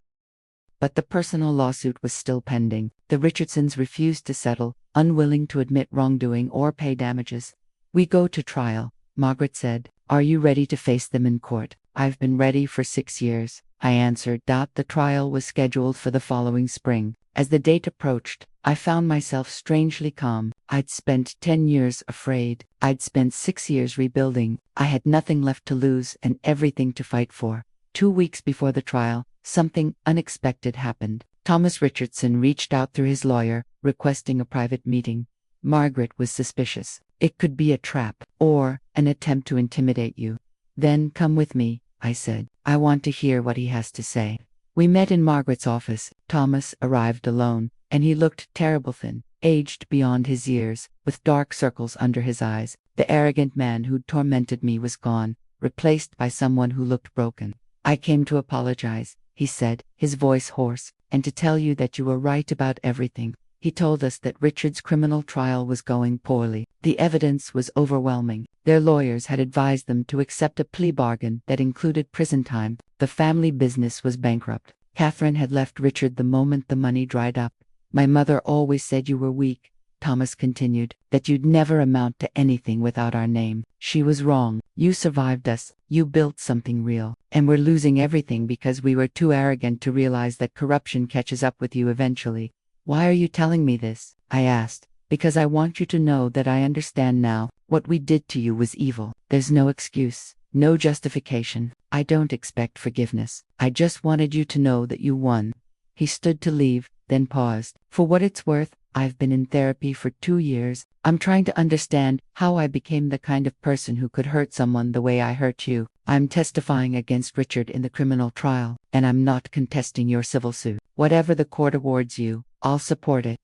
But the personal lawsuit was still pending. The Richardsons refused to settle, unwilling to admit wrongdoing or pay damages. "We go to trial," Margaret said. "Are you ready to face them in court?" "I've been ready for 6 years," I answered. The trial was scheduled for the following spring. As the date approached, I found myself strangely calm. I'd spent 10 years afraid. I'd spent 6 years rebuilding. I had nothing left to lose and everything to fight for. 2 weeks before the trial, something unexpected happened. Thomas Richardson reached out through his lawyer, requesting a private meeting. Margaret was suspicious. It could be a trap, or an attempt to intimidate you. "Then come with me," I said. "I want to hear what he has to say." We met in Margaret's office. Thomas arrived alone, and he looked terrible, thin, aged beyond his years, with dark circles under his eyes. The arrogant man who'd tormented me was gone, replaced by someone who looked broken. "I came to apologize," he said, his voice hoarse, "and to tell you that you were right about everything." He told us that Richard's criminal trial was going poorly. The evidence was overwhelming. Their lawyers had advised them to accept a plea bargain that included prison time. The family business was bankrupt. Catherine had left Richard the moment the money dried up. "My mother always said you were weak," Thomas continued, "that you'd never amount to anything without our name. She was wrong. You survived us. You built something real. And we're losing everything because we were too arrogant to realize that corruption catches up with you eventually." "Why are you telling me this?" I asked. "Because I want you to know that I understand now. What we did to you was evil. There's no excuse, no justification. I don't expect forgiveness. I just wanted you to know that you won." He stood to leave, then paused. "For what it's worth, I've been in therapy for 2 years. I'm trying to understand how I became the kind of person who could hurt someone the way I hurt you. I'm testifying against Richard in the criminal trial, and I'm not contesting your civil suit. Whatever the court awards you, I'll support it."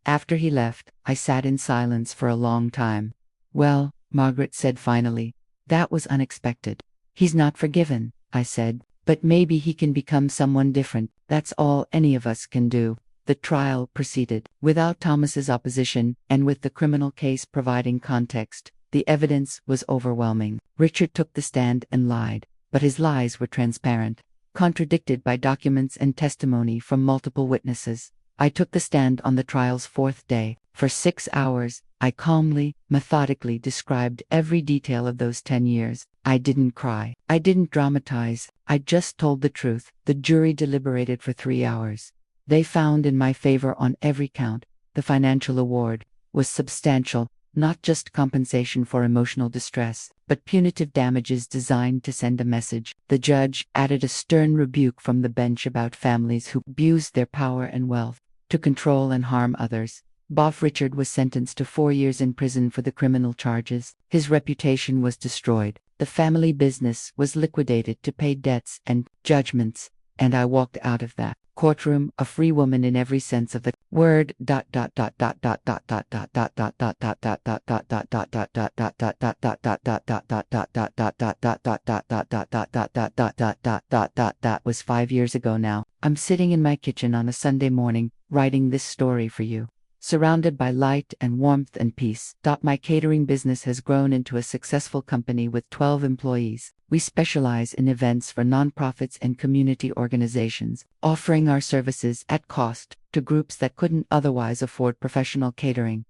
After he left, I sat in silence for a long time. "Well," Margaret said finally, "that was unexpected." "He's not forgiven," I said, "but maybe he can become someone different. That's all any of us can do." The trial proceeded. Without Thomas's opposition, and with the criminal case providing context, the evidence was overwhelming. Richard took the stand and lied, but his lies were transparent, contradicted by documents and testimony from multiple witnesses. I took the stand on the trial's 4th day. For 6 hours, I calmly, methodically described every detail of those 10 years. I didn't cry. I didn't dramatize. I just told the truth. The jury deliberated for 3 hours. They found in my favor on every count. The financial award was substantial, not just compensation for emotional distress, but punitive damages designed to send a message. The judge added a stern rebuke from the bench about families who abused their power and wealth to control and harm others. Boff Richard was sentenced to 4 years in prison for the criminal charges. His reputation was destroyed. The family business was liquidated to pay debts and judgments, and I walked out of that courtroom a free woman in every sense of the word. That was 5 years ago now. I'm sitting in my kitchen on a Sunday morning, writing this story for you. Surrounded by light and warmth and peace. My catering business has grown into a successful company with 12 employees. We specialize in events for nonprofits and community organizations, offering our services at cost to groups that couldn't otherwise afford professional catering.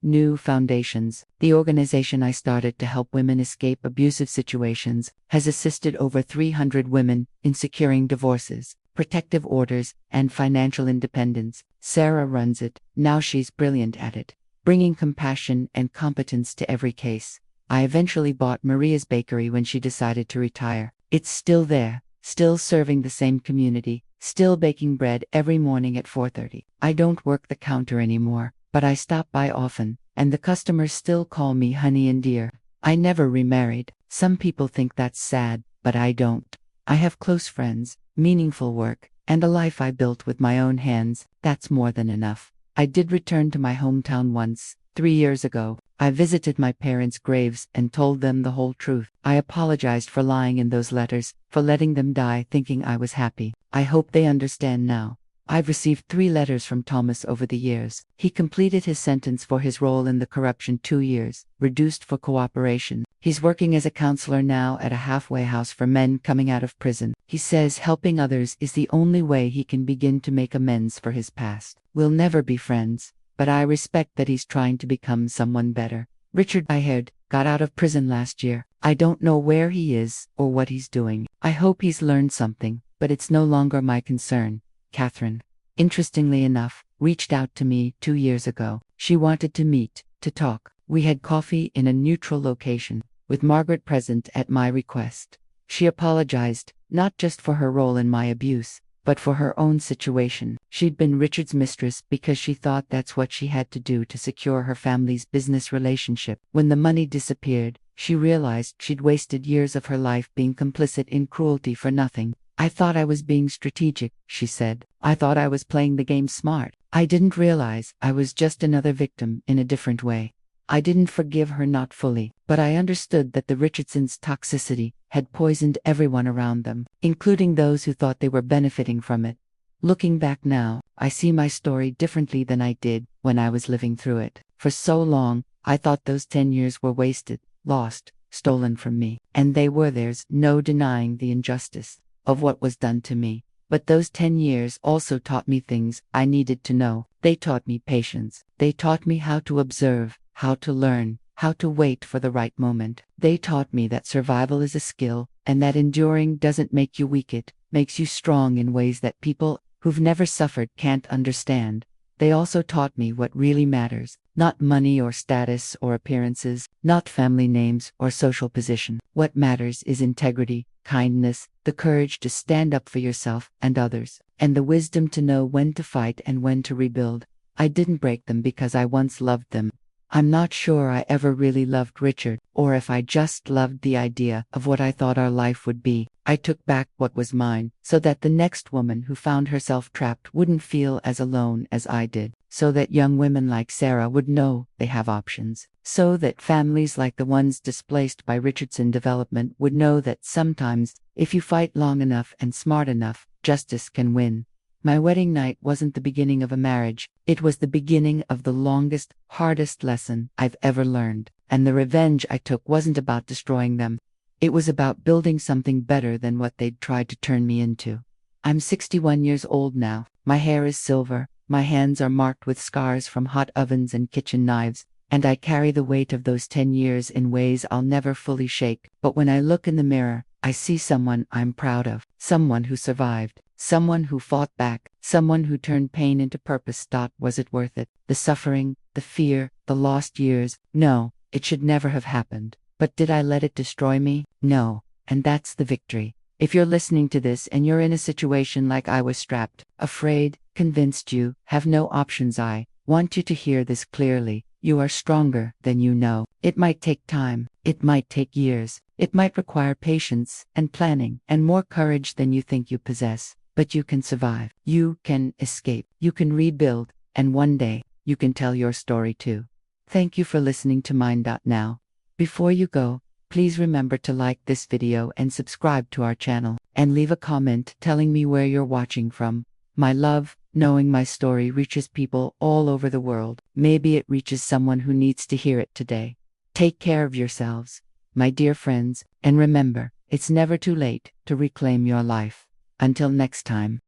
New Foundations, the organization I started to help women escape abusive situations, has assisted over 300 women in securing divorces, protective orders, and financial independence. Sarah runs it. Now she's brilliant at it, bringing compassion and competence to every case. I eventually bought Maria's bakery when she decided to retire. It's still there, still serving the same community, still baking bread every morning at 4:30. I don't work the counter anymore, but I stop by often, and the customers still call me honey and dear. I never remarried. Some people think that's sad, but I don't. I have close friends, meaningful work, and a life I built with my own hands. That's more than enough. I did return to my hometown once, 3 years ago. I visited my parents' graves and told them the whole truth. I apologized for lying in those letters, for letting them die thinking I was happy. I hope they understand now. I've received 3 letters from Thomas over the years. He completed his sentence for his role in the corruption 2 years, reduced for cooperation. He's working as a counselor now at a halfway house for men coming out of prison. He says helping others is the only way he can begin to make amends for his past. We'll never be friends, but I respect that he's trying to become someone better. Richard, I heard, got out of prison last year. I don't know where he is or what he's doing. I hope he's learned something, but it's no longer my concern. Catherine, interestingly enough, reached out to me 2 years ago. She wanted to meet, to talk. We had coffee in a neutral location, with Margaret present at my request. She apologized, not just for her role in my abuse, but for her own situation. She'd been Richard's mistress because she thought that's what she had to do to secure her family's business relationship. When the money disappeared, she realized she'd wasted years of her life being complicit in cruelty for nothing. I thought I was being strategic, she said. I thought I was playing the game smart. I didn't realize I was just another victim in a different way. I didn't forgive her, not fully, but I understood that the Richardsons' toxicity had poisoned everyone around them, including those who thought they were benefiting from it. Looking back now, I see my story differently than I did when I was living through it. For so long, I thought those 10 years were wasted, lost, stolen from me, and they were. There's no denying the injustice of what was done to me. But those 10 years also taught me things I needed to know. They taught me patience. They taught me how to observe, how to learn, how to wait for the right moment. They taught me that survival is a skill, and that enduring doesn't make you weak, it makes you strong in ways that people who've never suffered can't understand. They also taught me what really matters, not money or status or appearances, not family names or social position. What matters is integrity, kindness, the courage to stand up for yourself and others, and the wisdom to know when to fight and when to rebuild. I didn't break them because I once loved them. I'm not sure I ever really loved Richard, or if I just loved the idea of what I thought our life would be. I took back what was mine, so that the next woman who found herself trapped wouldn't feel as alone as I did, so that young women like Sarah would know they have options, so that families like the ones displaced by Richardson development would know that sometimes, if you fight long enough and smart enough, justice can win. My wedding night wasn't the beginning of a marriage, it was the beginning of the longest, hardest lesson I've ever learned, and the revenge I took wasn't about destroying them. It was about building something better than what they'd tried to turn me into. I'm 61 years old now, my hair is silver, my hands are marked with scars from hot ovens and kitchen knives, and I carry the weight of those 10 years in ways I'll never fully shake. But when I look in the mirror, I see someone I'm proud of, someone who survived. Someone who fought back, someone who turned pain into purpose. Was it worth it? The suffering, the fear, the lost years? No, it should never have happened. But did I let it destroy me? No, and that's the victory. If you're listening to this and you're in a situation like I was, strapped, afraid, convinced you have no options, I want you to hear this clearly. You are stronger than you know. It might take time. It might take years. It might require patience and planning and more courage than you think you possess, but you can survive. You can escape. You can rebuild, and one day, you can tell your story too. Thank you for listening to Mind.Now. Before you go, please remember to like this video and subscribe to our channel, and leave a comment telling me where you're watching from. My love, knowing my story reaches people all over the world. Maybe it reaches someone who needs to hear it today. Take care of yourselves, my dear friends, and remember, it's never too late to reclaim your life. Until next time.